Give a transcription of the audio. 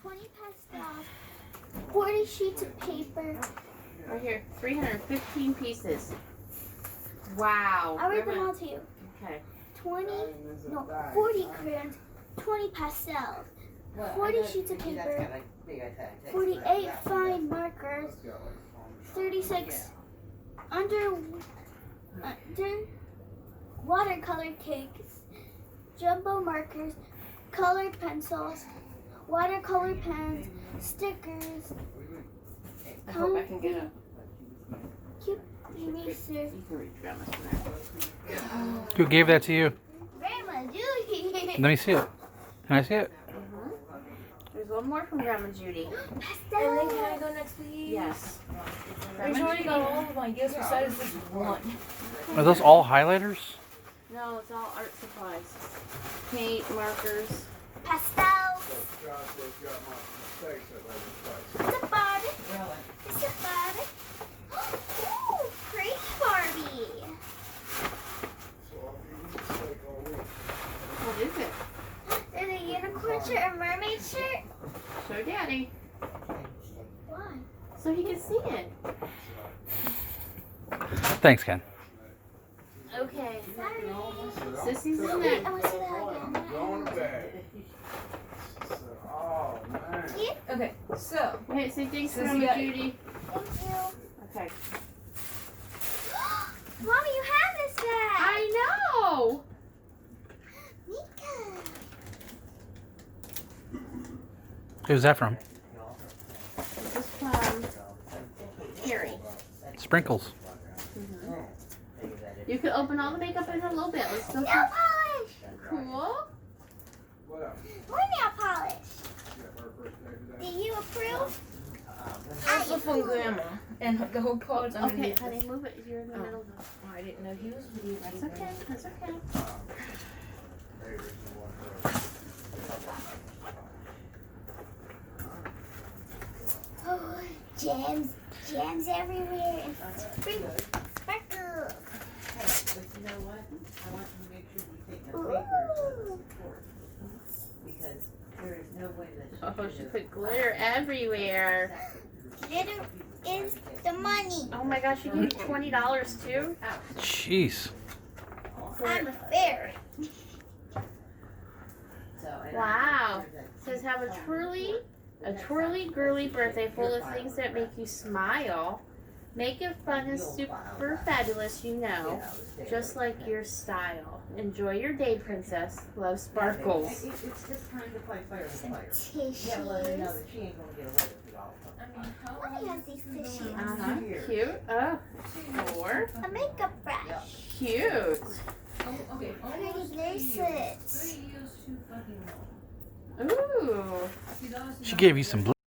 20 pastels, 40 sheets of paper. Right here, 315 pieces. Wow. I'll read them all to you. Okay. 40 crayons, 20 pastels, 40 sheets of paper, 48 fine markers, 36 under watercolor cakes, jumbo markers, colored pencils, watercolor pens, stickers, I hope I can get a... cute erasers. You can reach Grandma's from there. Who gave that to you? Grandma Judy. Let me see it. Can I see it? There's one more from Grandma Judy. And then can I go next week? Yes. We've already got all of my gifts besides this one. Are those all highlighters? No, it's all art supplies. Paint, markers. Pastels. It's a Barbie. It's a Barbie. Ooh, pretty Barbie. What is it? There's a unicorn shirt, a mermaid shirt. Show Daddy. Why? So he can see it. Thanks, Ken. Okay. Sorry. Sissy's in Wait, I there. want to see that again. Cute. Okay, so Wait, say thanks, Sissy Grandma got- Judy. Thank you. Okay. Mommy, you have this bag. I know! Mika. Who's that from? This is from Harry. Sprinkles. You can open all the makeup in a little bit. Let's go. Nail polish. Cool. More nail polish. Do you approve? this is from Grandma, and the whole card's Okay, underneath. honey, move it. You're in the middle. Oh, I didn't know he was with you. That's okay. That's okay. Oh, jams everywhere and sprinkles. Sparkles. But you know what? I want to make sure you take the paper because there is no way that Oh, she put glitter everywhere. Glitter is the money. Oh my gosh, you gave $20 too? Jeez. I'm a fairy. Wow. Says have a twirly girly birthday full of things that make you smile. Make it fun and super fabulous, you know. Just like your style. Enjoy your day, princess. Love, Sparkles. It's just kind of like fire Some fire. tissues. Yeah, well, I know that she ain't gonna get away with it all. Mommy has these tissues. Uh-huh. Cute. Oh, 4. A makeup brush. Cute. Okay, Pretty bracelets. Ooh. She gave you some blue.